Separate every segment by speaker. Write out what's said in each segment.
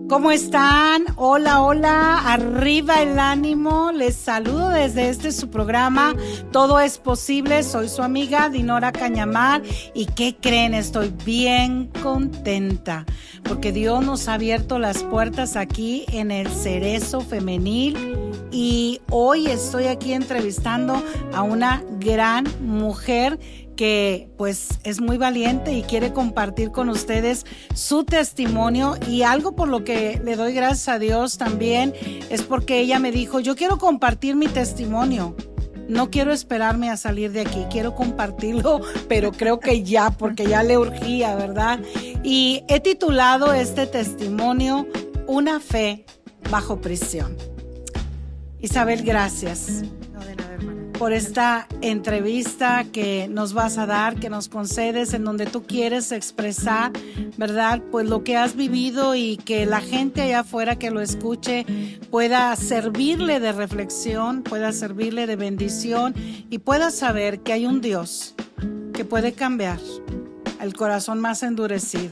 Speaker 1: ¿Cómo están? Hola, hola, arriba el ánimo. Les saludo desde su programa Todo es Posible. Soy su amiga Dinora Cañamar. ¿Y qué creen? Estoy bien contenta porque Dios nos ha abierto las puertas aquí en el Cerezo Femenil. Y hoy estoy aquí entrevistando a una gran mujer que pues es muy valiente y quiere compartir con ustedes su testimonio, y algo por lo que le doy gracias a Dios también es porque ella me dijo: yo quiero compartir mi testimonio, no quiero esperarme a salir de aquí, quiero compartirlo, pero creo que ya, porque ya le urgía, ¿verdad? Y he titulado este testimonio Una fe bajo prisión. Isabel, gracias por esta entrevista que nos vas a dar, que nos concedes, en donde tú quieres expresar, ¿verdad? Pues lo que has vivido, y que la gente allá afuera que lo escuche pueda servirle de reflexión, pueda servirle de bendición, y pueda saber que hay un Dios que puede cambiar el corazón más endurecido,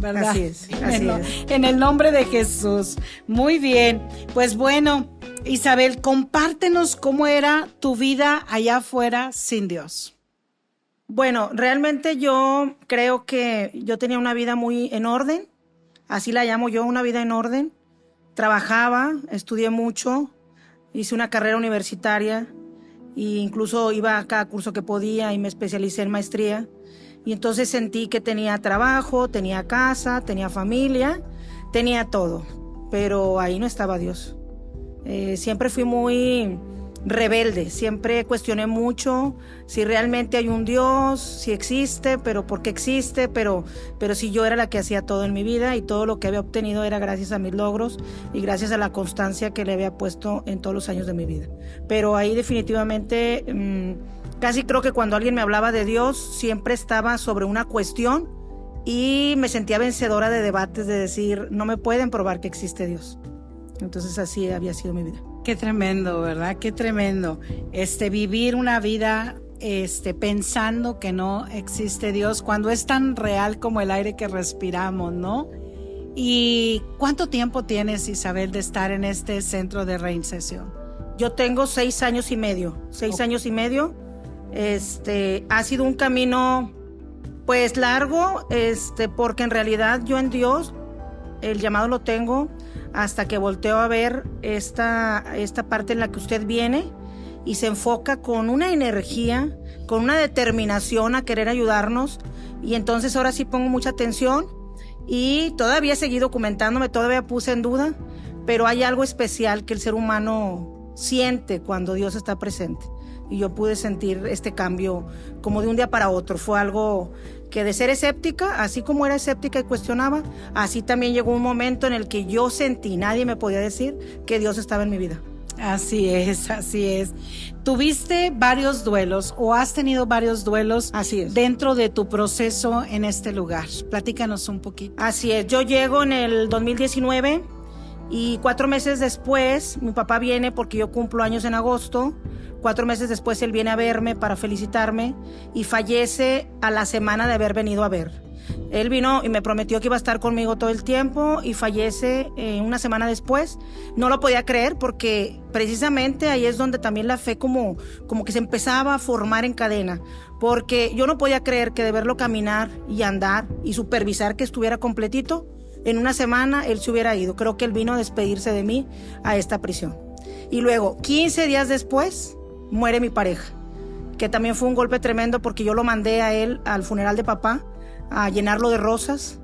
Speaker 1: ¿verdad?
Speaker 2: Así es, así es.
Speaker 1: En el nombre de Jesús. Muy bien, pues bueno, Isabel, compártenos cómo era tu vida allá afuera sin Dios.
Speaker 2: Bueno, realmente yo creo que yo tenía una vida muy en orden, así la llamo yo, una vida en orden. Trabajaba, estudié mucho, hice una carrera universitaria e incluso iba a cada curso que podía y me especialicé en maestría. Y entonces sentí que tenía trabajo, tenía casa, tenía familia, tenía todo, pero ahí no estaba Dios. Siempre fui muy rebelde, siempre cuestioné mucho si realmente hay un Dios, si existe, pero por qué existe, pero si yo era la que hacía todo en mi vida, y todo lo que había obtenido era gracias a mis logros y gracias a la constancia que le había puesto en todos los años de mi vida. Pero ahí definitivamente casi creo que cuando alguien me hablaba de Dios siempre estaba sobre una cuestión y me sentía vencedora de debates, de decir, no me pueden probar que existe Dios. Entonces así había sido mi vida.
Speaker 1: Qué tremendo, ¿verdad? Qué tremendo. Vivir una vida pensando que no existe Dios cuando es tan real como el aire que respiramos, ¿no? ¿Y cuánto tiempo tienes, Isabel, de estar en este centro de reinserción?
Speaker 2: Yo tengo 6 años y medio. 6 años y medio. Ha sido un camino pues largo, porque en realidad yo en Dios el llamado lo tengo hasta que volteo a ver esta parte en la que usted viene y se enfoca con una energía, con una determinación a querer ayudarnos, y entonces ahora sí pongo mucha atención y todavía seguí documentándome, todavía puse en duda, pero hay algo especial que el ser humano siente cuando Dios está presente, y yo pude sentir este cambio como de un día para otro. Fue algo que de ser escéptica, así como era escéptica y cuestionaba, así también llegó un momento en el que yo sentí, nadie me podía decir que Dios estaba en mi vida.
Speaker 1: Así es, así es. ¿Tuviste varios duelos o has tenido varios duelos?
Speaker 2: Así es.
Speaker 1: Dentro de tu proceso en este lugar? Platícanos un poquito.
Speaker 2: Así es, yo llego en el 2019 y 4 meses después mi papá viene, porque yo cumplo años en agosto. 4 meses después él viene a verme para felicitarme y fallece a la semana de haber venido a ver. Él vino y me prometió que iba a estar conmigo todo el tiempo y fallece una semana después. No lo podía creer, porque precisamente ahí es donde también la fe como que se empezaba a formar en cadena, porque yo no podía creer que de verlo caminar y andar y supervisar que estuviera completito, en una semana él se hubiera ido. Creo que él vino a despedirse de mí a esta prisión. Y luego, 15 días después, muere mi pareja, que también fue un golpe tremendo, porque yo lo mandé a él al funeral de papá a llenarlo de rosas,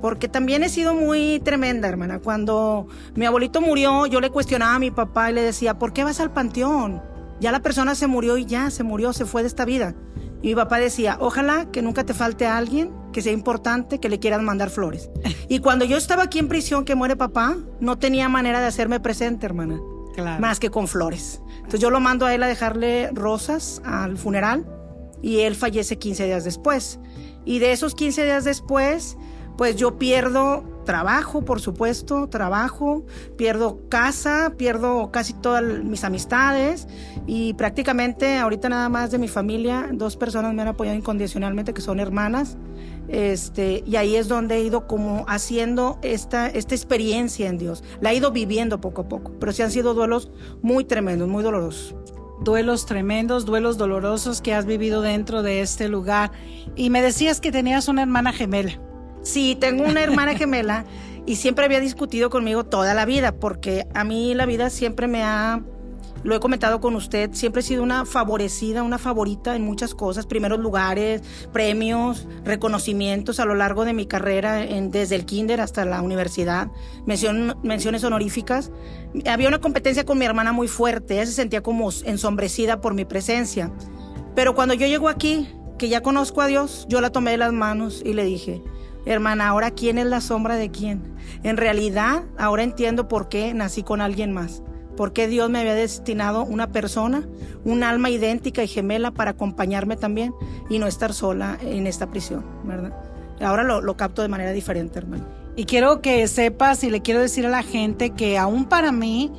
Speaker 2: porque también he sido muy tremenda, hermana. Cuando mi abuelito murió, yo le cuestionaba a mi papá y le decía: ¿por qué vas al panteón? Ya la persona se murió y ya se murió, se fue de esta vida. Y mi papá decía: ojalá que nunca te falte a alguien que sea importante, que le quieran mandar flores. Y cuando yo estaba aquí en prisión, que muere papá, no tenía manera de hacerme presente, hermana. Claro. Más que con flores. Entonces yo lo mando a él a dejarle rosas al funeral, y él fallece 15 días después. Y de esos 15 días después, pues yo pierdo trabajo, por supuesto, pierdo casa, pierdo casi todas mis amistades, y prácticamente ahorita nada más de mi familia 2 personas me han apoyado incondicionalmente, que son hermanas, Y ahí es donde he ido como haciendo esta experiencia en Dios. La he ido viviendo poco a poco, pero sí han sido duelos muy tremendos, muy dolorosos.
Speaker 1: Duelos tremendos, duelos dolorosos que has vivido dentro de este lugar. Y me decías que tenías una hermana gemela.
Speaker 2: Sí, tengo una hermana gemela y siempre había discutido conmigo toda la vida, porque a mí la vida siempre lo he comentado con usted, siempre he sido una favorecida, una favorita en muchas cosas, primeros lugares, premios, reconocimientos a lo largo de mi carrera, desde el kinder hasta la universidad, menciones honoríficas. Había una competencia con mi hermana muy fuerte, ella se sentía como ensombrecida por mi presencia. Pero cuando yo llego aquí, que ya conozco a Dios, yo la tomé de las manos y le dije: hermana, ¿ahora quién es la sombra de quién? En realidad, ahora entiendo por qué nací con alguien más. Porque Dios me había destinado una persona, un alma idéntica y gemela para acompañarme también y no estar sola en esta prisión, ¿verdad? Ahora lo capto de manera diferente, hermano.
Speaker 1: Y quiero que sepas, y le quiero decir a la gente que aún para mí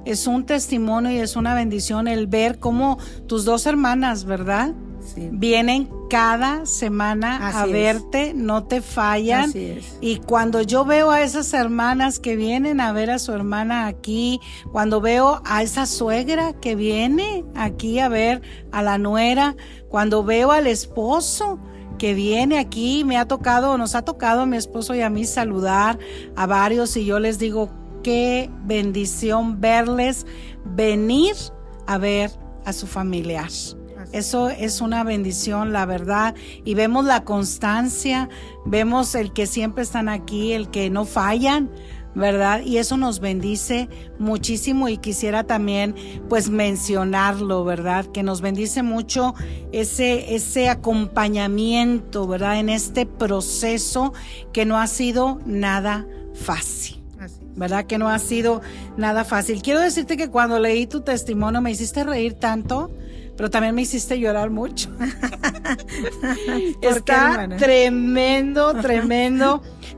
Speaker 1: es un testimonio y es una bendición el ver cómo tus dos hermanas, ¿verdad? Sí. Vienen cada semana a verte, no te fallan.
Speaker 2: Así es.
Speaker 1: Y cuando yo veo a esas hermanas que vienen a ver a su hermana aquí, cuando veo a esa suegra que viene aquí a ver a la nuera, cuando veo al esposo que viene aquí, nos ha tocado a mi esposo y a mí saludar a varios, y yo les digo, qué bendición verles venir a ver a su familiar. Eso es una bendición, la verdad, y vemos la constancia, vemos el que siempre están aquí, el que no fallan, ¿verdad? Y eso nos bendice muchísimo, y quisiera también pues mencionarlo, ¿verdad? Que nos bendice mucho ese acompañamiento, ¿verdad? En este proceso que no ha sido nada fácil, ¿verdad? Que no ha sido nada fácil. Quiero decirte que cuando leí tu testimonio me hiciste reír tanto, pero también me hiciste llorar mucho. Está tremendo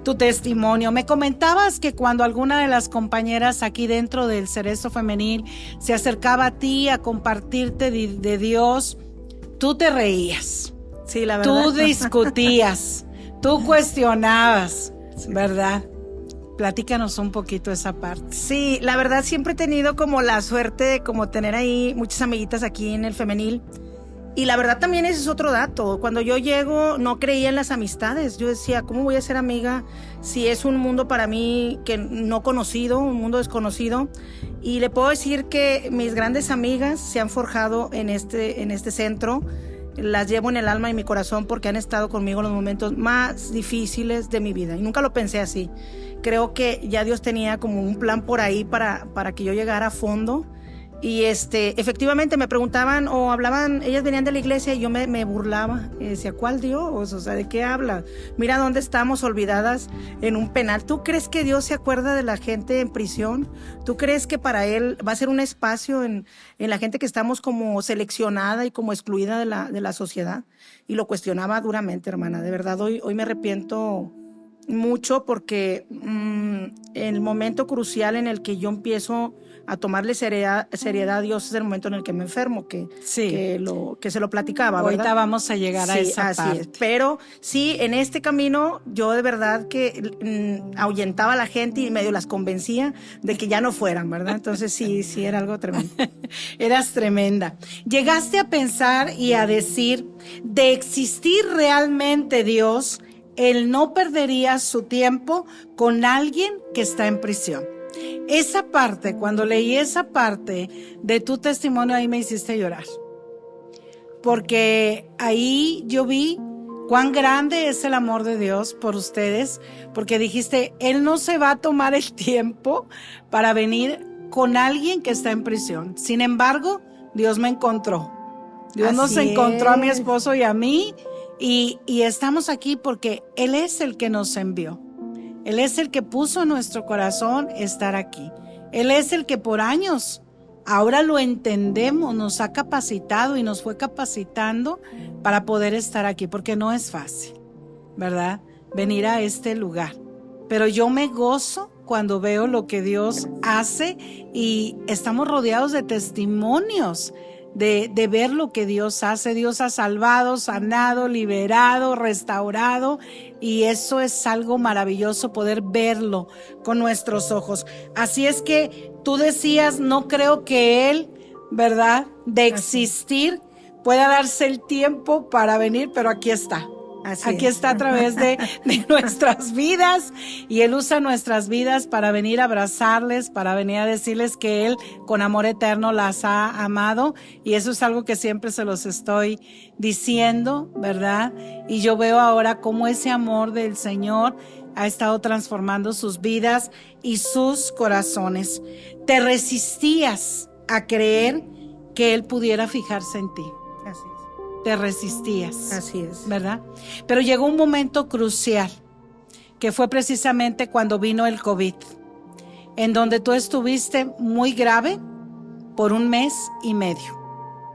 Speaker 1: tu testimonio. Me comentabas que cuando alguna de las compañeras aquí dentro del Cerezo Femenil se acercaba a ti a compartirte de Dios, tú te reías.
Speaker 2: Sí, la verdad.
Speaker 1: Tú discutías, tú cuestionabas, ¿verdad? Platícanos un poquito esa parte.
Speaker 2: Sí, la verdad siempre he tenido como la suerte de como tener ahí muchas amiguitas aquí en el femenil. Y la verdad también ese es otro dato. Cuando yo llego no creía en las amistades. Yo decía, ¿cómo voy a ser amiga si es un mundo para mí que no conocido, un mundo desconocido? Y le puedo decir que mis grandes amigas se han forjado en este centro. Las llevo en el alma y mi corazón porque han estado conmigo en los momentos más difíciles de mi vida. Y nunca lo pensé así. Creo que ya Dios tenía como un plan por ahí para que yo llegara a fondo. Y efectivamente me preguntaban o hablaban, ellas venían de la iglesia y yo me burlaba. Y decía, ¿cuál Dios? O sea, ¿de qué hablas? Mira dónde estamos olvidadas en un penal. ¿Tú crees que Dios se acuerda de la gente en prisión? ¿Tú crees que para Él va a ser un espacio en la gente que estamos como seleccionada y como excluida de la sociedad? Y lo cuestionaba duramente, hermana. De verdad, hoy me arrepiento mucho porque el momento crucial en el que yo empiezo a tomarle seriedad a Dios es el momento en el que me enfermo, que se lo platicaba, ¿verdad?
Speaker 1: Ahorita vamos a llegar a esa parte.
Speaker 2: Es. Pero sí, en este camino yo de verdad que ahuyentaba a la gente y medio las convencía de que ya no fueran, ¿verdad? Entonces sí era algo tremendo.
Speaker 1: Eras tremenda. Llegaste a pensar y a decir, de existir realmente Dios, Él no perdería su tiempo con alguien que está en prisión. Esa parte, cuando leí esa parte de tu testimonio, ahí me hiciste llorar. Porque ahí yo vi cuán grande es el amor de Dios por ustedes, porque dijiste, Él no se va a tomar el tiempo para venir con alguien que está en prisión. Sin embargo, Dios me encontró. Dios nos encontró a mi esposo y a mí, y estamos aquí porque Él es el que nos envió. Él es el que puso en nuestro corazón estar aquí. Él es el que por años, ahora lo entendemos, nos ha capacitado y nos fue capacitando para poder estar aquí, porque no es fácil, ¿verdad? Venir a este lugar. Pero yo me gozo cuando veo lo que Dios hace y estamos rodeados de testimonios de ver lo que Dios hace. Dios ha salvado, sanado, liberado, restaurado, y eso es algo maravilloso, poder verlo con nuestros ojos. Así es que tú decías, no creo que Él, ¿verdad?, de existir pueda darse el tiempo para venir, pero aquí está. Aquí está a través de nuestras vidas, y Él usa nuestras vidas para venir a abrazarles, para venir a decirles que Él con amor eterno las ha amado, y eso es algo que siempre se los estoy diciendo, ¿verdad? Y yo veo ahora cómo ese amor del Señor ha estado transformando sus vidas y sus corazones. Te resistías a creer que Él pudiera fijarse en ti.
Speaker 2: Así es.
Speaker 1: Te resistías.
Speaker 2: Así es.
Speaker 1: ¿Verdad? Pero llegó un momento crucial, que fue precisamente cuando vino el COVID, en donde tú estuviste muy grave por 1 mes y medio.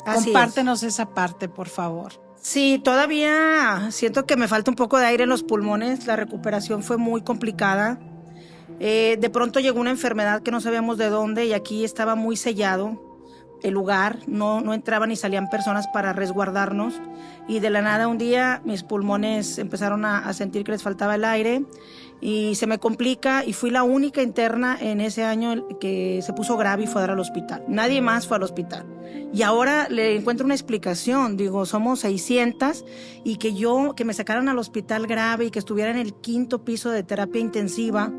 Speaker 1: Compártenos esa parte, por favor.
Speaker 2: Sí, todavía siento que me falta un poco de aire en los pulmones. La recuperación fue muy complicada. De pronto llegó una enfermedad que no sabíamos de dónde, y aquí estaba muy sellado el lugar, no entraban ni salían personas para resguardarnos, y de la nada un día mis pulmones empezaron a sentir que les faltaba el aire y se me complica, y fui la única interna en ese año que se puso grave y fue a dar al hospital. Nadie más fue al hospital, y ahora le encuentro una explicación. Digo, somos 600, y que me sacaran al hospital grave y que estuviera en el 5º piso de terapia intensiva,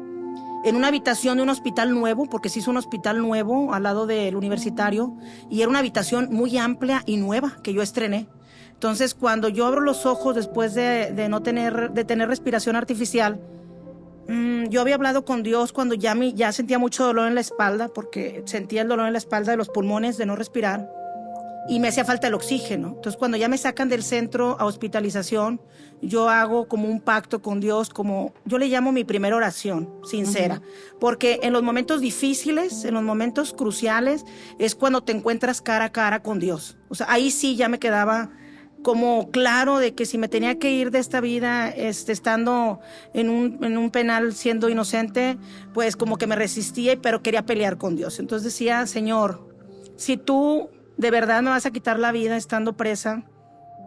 Speaker 2: en una habitación de un hospital nuevo, porque se hizo un hospital nuevo al lado del universitario, y era una habitación muy amplia y nueva que yo estrené. Entonces, cuando yo abro los ojos después de tener respiración artificial, yo había hablado con Dios cuando ya sentía mucho dolor en la espalda, porque sentía el dolor en la espalda de los pulmones de no respirar, y me hacía falta el oxígeno. Entonces, cuando ya me sacan del centro a hospitalización, yo hago como un pacto con Dios, como yo le llamo mi primera oración sincera, porque en los momentos difíciles, en los momentos cruciales, es cuando te encuentras cara a cara con Dios. O sea, ahí sí ya me quedaba como claro de que si me tenía que ir de esta vida, estando en un penal siendo inocente, pues como que me resistía, pero quería pelear con Dios. Entonces decía, Señor, si tú de verdad me vas a quitar la vida estando presa,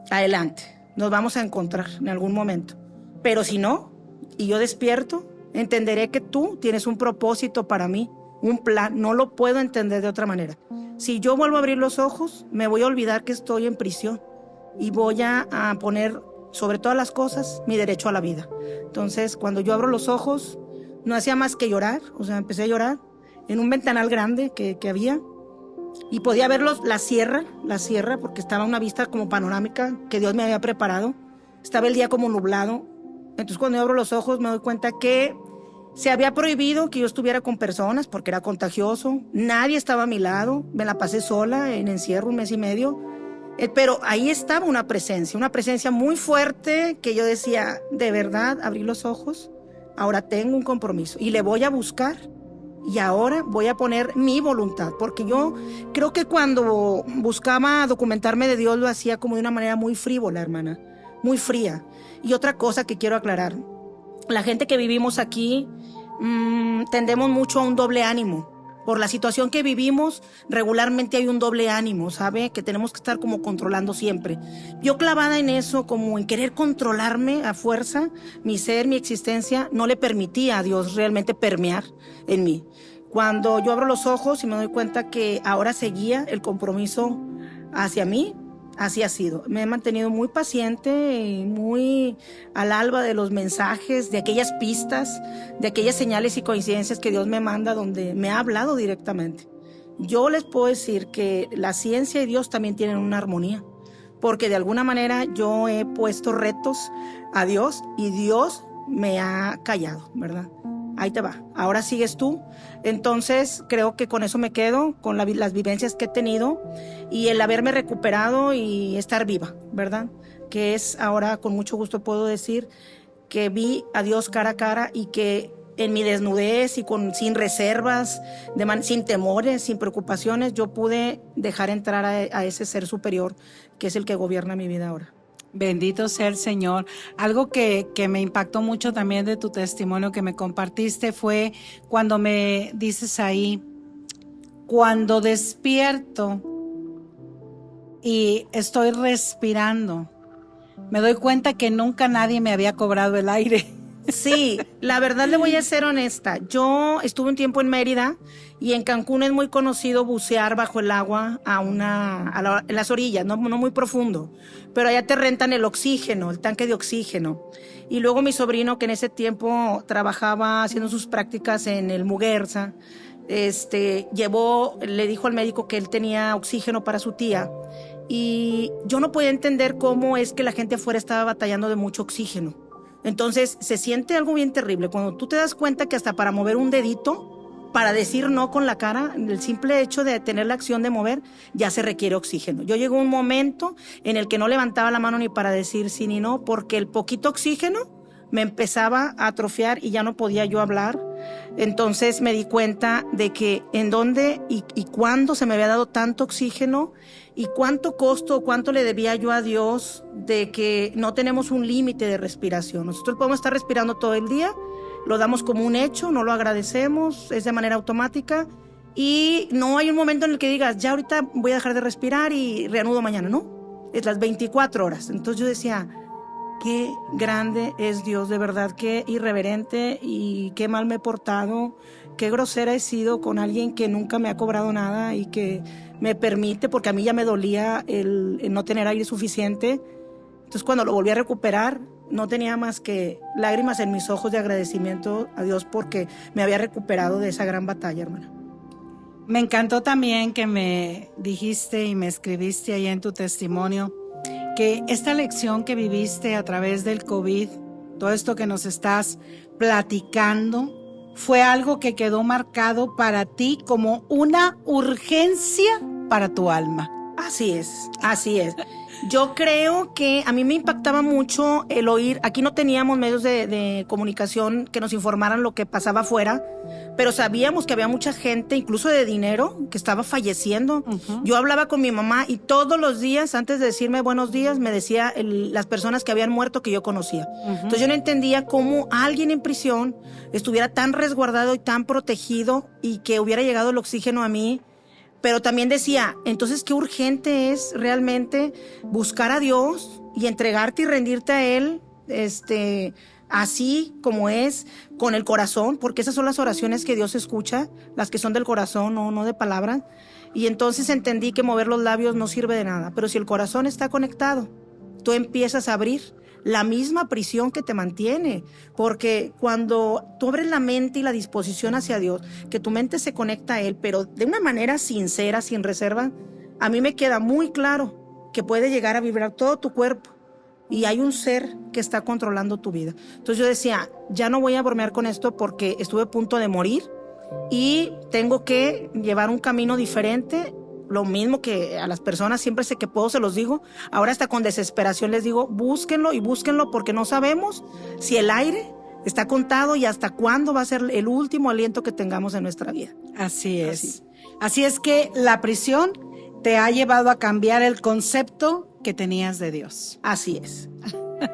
Speaker 2: adelante, nos vamos a encontrar en algún momento. Pero si no, y yo despierto, entenderé que tú tienes un propósito para mí, un plan, no lo puedo entender de otra manera. Si yo vuelvo a abrir los ojos, me voy a olvidar que estoy en prisión, y voy a poner sobre todas las cosas mi derecho a la vida. Entonces, cuando yo abro los ojos, no hacía más que llorar. O sea, empecé a llorar en un ventanal grande que había, y podía ver la sierra, porque estaba una vista como panorámica que Dios me había preparado. Estaba el día como nublado. Entonces, cuando yo abro los ojos, me doy cuenta que se había prohibido que yo estuviera con personas porque era contagioso. Nadie estaba a mi lado. Me la pasé sola en encierro 1 mes y medio. Pero ahí estaba una presencia muy fuerte, que yo decía, de verdad, abrí los ojos, ahora tengo un compromiso y le voy a buscar, y ahora voy a poner mi voluntad, porque yo creo que cuando buscaba documentarme de Dios lo hacía como de una manera muy frívola, hermana, muy fría. Y otra cosa que quiero aclarar, la gente que vivimos aquí tendemos mucho a un doble ánimo. Por la situación que vivimos, regularmente hay un doble ánimo, ¿sabe? Que tenemos que estar como controlando siempre. Yo clavada en eso, como en querer controlarme a fuerza, mi ser, mi existencia, no le permitía a Dios realmente permear en mí. Cuando yo abro los ojos y me doy cuenta que ahora seguía el compromiso hacia mí, así ha sido. Me he mantenido muy paciente y muy al alba de los mensajes, de aquellas pistas, de aquellas señales y coincidencias que Dios me manda, donde me ha hablado directamente. Yo les puedo decir que la ciencia y Dios también tienen una armonía, porque de alguna manera yo he puesto retos a Dios y Dios me ha callado, ¿verdad? Ahí te va, ahora sigues tú. Entonces creo que con eso me quedo, con las vivencias que he tenido y el haberme recuperado y estar viva, ¿verdad? Que es ahora, con mucho gusto puedo decir que vi a Dios cara a cara, y que en mi desnudez y sin reservas, sin temores, sin preocupaciones, yo pude dejar entrar a ese ser superior que es el que gobierna mi vida ahora.
Speaker 1: Bendito sea el Señor. Algo que me impactó mucho también de tu testimonio que me compartiste fue cuando me dices ahí, cuando despierto, y estoy respirando. Me doy cuenta que nunca nadie me había cobrado el aire.
Speaker 2: Sí, la verdad le voy a ser honesta. Yo estuve un tiempo en Mérida y en Cancún es muy conocido bucear bajo el agua en las orillas, no muy profundo. Pero allá te rentan el oxígeno, el tanque de oxígeno. Y luego mi sobrino, que en ese tiempo trabajaba haciendo sus prácticas en el Muguerza, le dijo al médico que él tenía oxígeno para su tía. Y yo no podía entender cómo es que la gente afuera estaba batallando de mucho oxígeno. Entonces se siente algo bien terrible cuando tú te das cuenta que hasta para mover un dedito, para decir no con la cara, el simple hecho de tener la acción de mover, ya se requiere oxígeno. Yo llegó un momento en el que no levantaba la mano ni para decir sí ni no, porque el poquito oxígeno me empezaba a atrofiar y ya no podía yo hablar. Entonces me di cuenta de que en dónde y cuándo se me había dado tanto oxígeno y cuánto costo, cuánto le debía yo a Dios de que no tenemos un límite de respiración. Nosotros podemos estar respirando todo el día, lo damos como un hecho, no lo agradecemos, es de manera automática y no hay un momento en el que digas, ya ahorita voy a dejar de respirar y reanudo mañana, ¿no? Es las 24 horas. Entonces yo decía, qué grande es Dios, de verdad, qué irreverente y qué mal me he portado, qué grosera he sido con alguien que nunca me ha cobrado nada y que me permite, porque a mí ya me dolía el no tener aire suficiente. Entonces cuando lo volví a recuperar, no tenía más que lágrimas en mis ojos de agradecimiento a Dios porque me había recuperado de esa gran batalla, hermana.
Speaker 1: Me encantó también que me dijiste y me escribiste ahí en tu testimonio que esta lección que viviste a través del COVID, todo esto que nos estás platicando, fue algo que quedó marcado para ti como una urgencia para tu alma.
Speaker 2: Así es, así es. Yo creo que a mí me impactaba mucho el oír, aquí no teníamos medios de comunicación que nos informaran lo que pasaba afuera, pero sabíamos que había mucha gente, incluso de dinero, que estaba falleciendo. Uh-huh. Yo hablaba con mi mamá y todos los días, antes de decirme buenos días, me decía las personas que habían muerto que yo conocía. Uh-huh. Entonces yo no entendía cómo alguien en prisión estuviera tan resguardado y tan protegido y que hubiera llegado el oxígeno a mí. Pero también decía, entonces qué urgente es realmente buscar a Dios y entregarte y rendirte a Él, así como es, con el corazón, porque esas son las oraciones que Dios escucha, las que son del corazón, no de palabra. Y entonces entendí que mover los labios no sirve de nada, pero si el corazón está conectado, tú empiezas a abrir la misma prisión que te mantiene, porque cuando tú abres la mente y la disposición hacia Dios, que tu mente se conecta a Él, pero de una manera sincera, sin reserva, a mí me queda muy claro que puede llegar a vibrar todo tu cuerpo y hay un ser que está controlando tu vida. Entonces yo decía, ya no voy a bromear con esto porque estuve a punto de morir y tengo que llevar un camino diferente. Lo mismo que a las personas, siempre sé que puedo, se los digo. Ahora hasta con desesperación les digo, búsquenlo y búsquenlo porque no sabemos si el aire está contado y hasta cuándo va a ser el último aliento que tengamos en nuestra vida.
Speaker 1: Así es. Así es que la prisión te ha llevado a cambiar el concepto que tenías de Dios.
Speaker 2: Así es.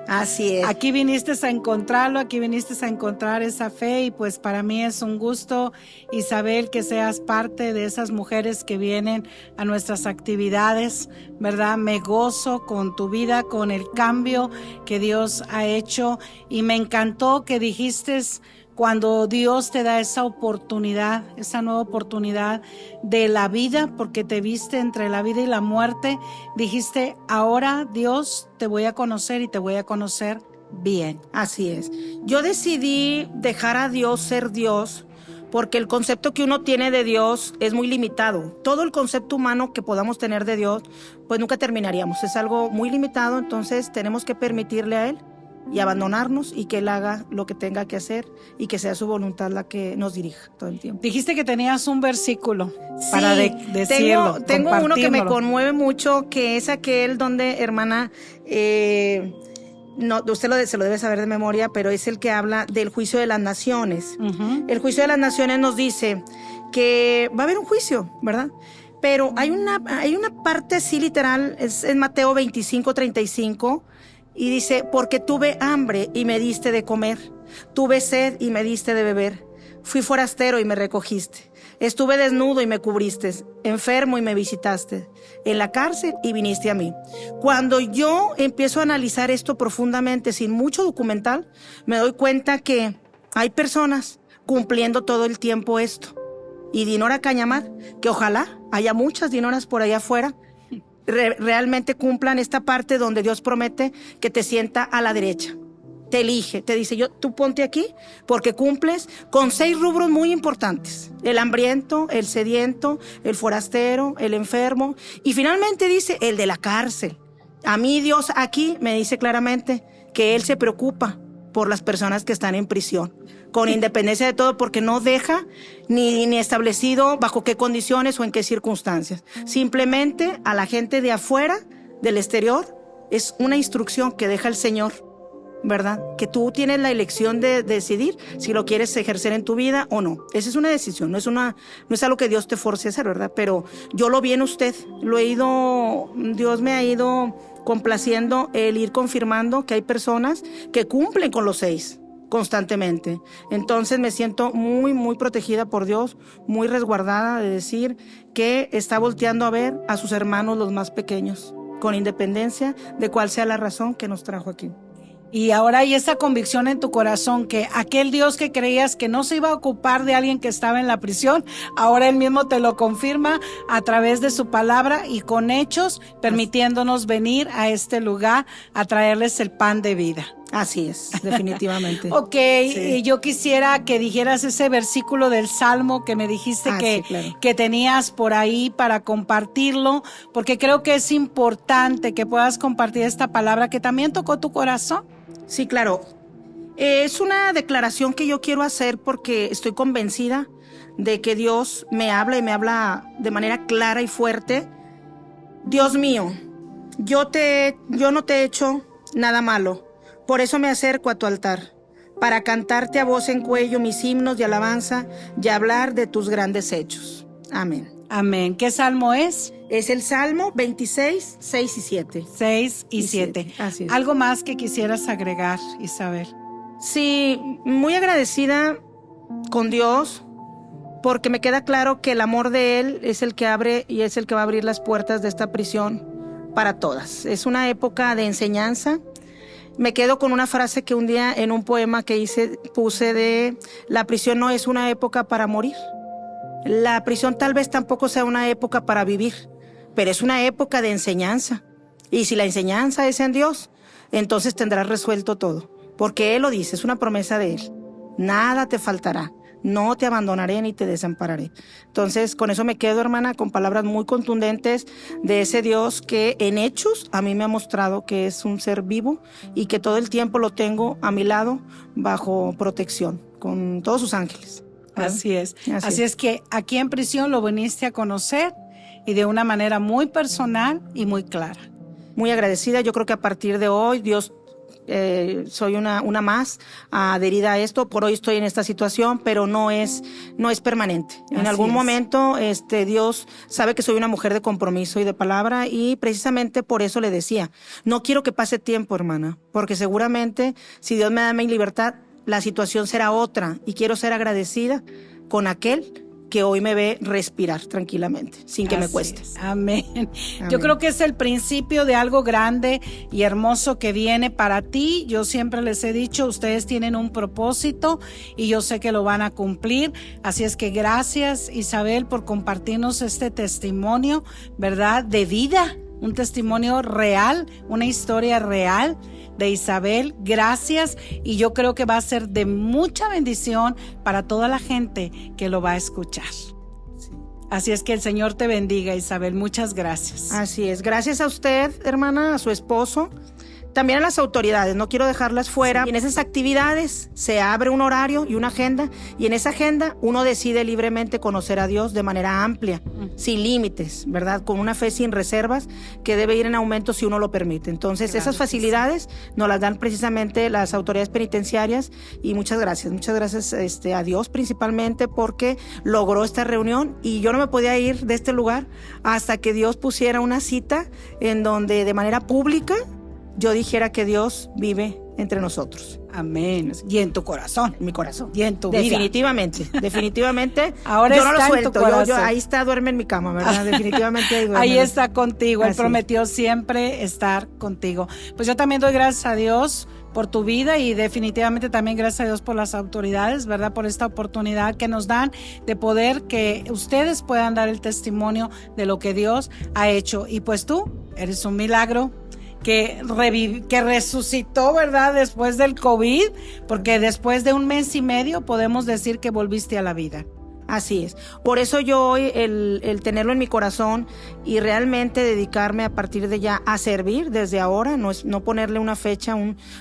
Speaker 2: Así es.
Speaker 1: Aquí viniste a encontrarlo, aquí viniste a encontrar esa fe y pues para mí es un gusto, Isabel, que seas parte de esas mujeres que vienen a nuestras actividades, ¿verdad? Me gozo con tu vida, con el cambio que Dios ha hecho y me encantó que dijiste cuando Dios te da esa oportunidad, esa nueva oportunidad de la vida, porque te viste entre la vida y la muerte, dijiste, ahora Dios te voy a conocer y te voy a conocer bien.
Speaker 2: Así es. Yo decidí dejar a Dios ser Dios, porque el concepto que uno tiene de Dios es muy limitado. Todo el concepto humano que podamos tener de Dios, pues nunca terminaríamos. Es algo muy limitado, entonces tenemos que permitirle a Él y abandonarnos y que Él haga lo que tenga que hacer y que sea su voluntad la que nos dirija todo el tiempo.
Speaker 1: Dijiste que tenías un versículo para decirlo.
Speaker 2: Tengo uno que me conmueve mucho, que es aquel donde, hermana, no, usted se lo debe saber de memoria, pero es el que habla del juicio de las naciones. Uh-huh. El juicio de las naciones nos dice que va a haber un juicio, ¿verdad? Pero hay una parte así literal, es en Mateo 25:35, y dice, porque tuve hambre y me diste de comer, tuve sed y me diste de beber, fui forastero y me recogiste, Estuve desnudo y me cubriste, enfermo y me visitaste, en la cárcel y viniste a mí. Cuando yo empiezo a analizar esto profundamente, sin mucho documental, me doy cuenta que hay personas cumpliendo todo el tiempo esto. Y Dinora Cañamar, que ojalá haya muchas Dinoras por allá afuera, realmente cumplan esta parte donde Dios promete que te sienta a la derecha. Te elige, te dice, tú ponte aquí porque cumples con 6 rubros muy importantes: el hambriento, el sediento, el forastero, el enfermo, y finalmente dice el de la cárcel. A mí Dios aquí me dice claramente que Él se preocupa por las personas que están en prisión, con independencia de todo, porque no deja ni establecido bajo qué condiciones o en qué circunstancias. Simplemente a la gente de afuera, del exterior, es una instrucción que deja el Señor, ¿verdad? Que tú tienes la elección de decidir si lo quieres ejercer en tu vida o no. Esa es una decisión, no es algo que Dios te force a hacer, ¿verdad? Pero yo lo vi en usted, Dios me ha ido complaciendo el ir confirmando que hay personas que cumplen con los 6 constantemente. Entonces me siento muy, muy protegida por Dios, muy resguardada de decir que está volteando a ver a sus hermanos los más pequeños, con independencia de cuál sea la razón que nos trajo aquí.
Speaker 1: Y ahora hay esa convicción en tu corazón que aquel Dios que creías que no se iba a ocupar de alguien que estaba en la prisión, ahora Él mismo te lo confirma a través de su palabra y con hechos, permitiéndonos venir a este lugar a traerles el pan de vida.
Speaker 2: Así es, definitivamente.
Speaker 1: Ok, sí. Y yo quisiera que dijeras ese versículo del Salmo que me dijiste
Speaker 2: sí, claro,
Speaker 1: que tenías por ahí para compartirlo, porque creo que es importante que puedas compartir esta palabra que también tocó tu corazón.
Speaker 2: Sí, claro. Es una declaración que yo quiero hacer porque estoy convencida de que Dios me habla y me habla de manera clara y fuerte. Dios mío, yo no te he hecho nada malo. Por eso me acerco a tu altar, para cantarte a voz en cuello mis himnos de alabanza y hablar de tus grandes hechos. Amén.
Speaker 1: Amén. ¿Qué salmo es?
Speaker 2: Es el Salmo 26, 6 y 7.
Speaker 1: 6 y 7.
Speaker 2: Así es.
Speaker 1: ¿Algo más que quisieras agregar, Isabel?
Speaker 2: Sí, muy agradecida con Dios, porque me queda claro que el amor de Él es el que abre y es el que va a abrir las puertas de esta prisión para todas. Es una época de enseñanza. Me quedo con una frase que un día en un poema que puse de: la prisión no es una época para morir. La prisión tal vez tampoco sea una época para vivir, pero es una época de enseñanza. Y si la enseñanza es en Dios, entonces tendrás resuelto todo, porque Él lo dice, es una promesa de Él. Nada te faltará, no te abandonaré ni te desampararé. Entonces, con eso me quedo, hermana, con palabras muy contundentes de ese Dios que en hechos a mí me ha mostrado que es un ser vivo y que todo el tiempo lo tengo a mi lado bajo protección, con todos sus ángeles.
Speaker 1: Así es. Así es que aquí en prisión lo viniste a conocer y de una manera muy personal y muy clara.
Speaker 2: Muy agradecida. Yo creo que a partir de hoy, Dios, soy una más adherida a esto. Por hoy estoy en esta situación, pero no es permanente. En algún momento, Dios sabe que soy una mujer de compromiso y de palabra, y precisamente por eso le decía, no quiero que pase tiempo, hermana, porque seguramente si Dios me da mi libertad, la situación será otra, y quiero ser agradecida con aquel que hoy me ve respirar tranquilamente, sin que me cueste.
Speaker 1: Amén. Yo creo que es el principio de algo grande y hermoso que viene para ti. Yo siempre les he dicho, ustedes tienen un propósito y yo sé que lo van a cumplir. Así es que gracias, Isabel, por compartirnos este testimonio, ¿verdad? De vida, un testimonio real, una historia real de Isabel. Gracias, y yo creo que va a ser de mucha bendición para toda la gente que lo va a escuchar. Sí. Así es que el Señor te bendiga, Isabel. Muchas gracias.
Speaker 2: Así es. Gracias a usted, hermana, a su esposo, también a las autoridades, no quiero dejarlas fuera. Y en esas actividades se abre un horario y una agenda, y en esa agenda uno decide libremente conocer a Dios de manera amplia, sin límites, ¿verdad? Con una fe sin reservas que debe ir en aumento si uno lo permite. Entonces, claro, esas facilidades nos las dan precisamente las autoridades penitenciarias, y muchas gracias a Dios principalmente, porque logró esta reunión y yo no me podía ir de este lugar hasta que Dios pusiera una cita en donde de manera pública yo dijera que Dios vive entre nosotros.
Speaker 1: Amén. Y en tu corazón.
Speaker 2: En mi corazón.
Speaker 1: Y en tu vida.
Speaker 2: Definitivamente.
Speaker 1: Ahora
Speaker 2: yo no
Speaker 1: está
Speaker 2: lo
Speaker 1: en tu
Speaker 2: suelto.
Speaker 1: corazón.
Speaker 2: Ahí está, duerme en mi cama, ¿verdad? Definitivamente ahí duerme.
Speaker 1: Ahí está contigo. Él
Speaker 2: Así.
Speaker 1: prometió siempre estar contigo. Pues yo también doy gracias a Dios por tu vida y definitivamente también gracias a Dios por las autoridades, ¿verdad? Por esta oportunidad que nos dan de poder que ustedes puedan dar el testimonio de lo que Dios ha hecho. Y pues tú eres un milagro que resucitó, ¿verdad? Después del COVID, porque después de 1 mes y medio podemos decir que volviste a la vida.
Speaker 2: Así es. Por eso yo hoy el tenerlo en mi corazón y realmente dedicarme a partir de ya a servir desde ahora, no ponerle una fecha,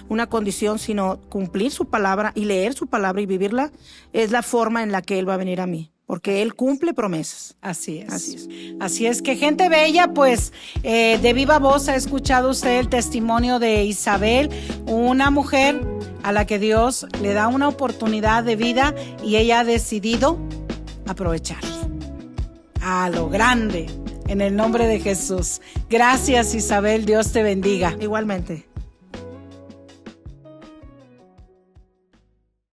Speaker 2: una condición, sino cumplir su palabra y leer su palabra y vivirla, es la forma en la que Él va a venir a mí. Porque Él cumple promesas.
Speaker 1: Así es.
Speaker 2: Así es.
Speaker 1: Así es que, gente bella, pues de viva voz ha escuchado usted el testimonio de Isabel, una mujer a la que Dios le da una oportunidad de vida y ella ha decidido aprovechar a lo grande, en el nombre de Jesús. Gracias, Isabel, Dios te bendiga.
Speaker 2: Igualmente.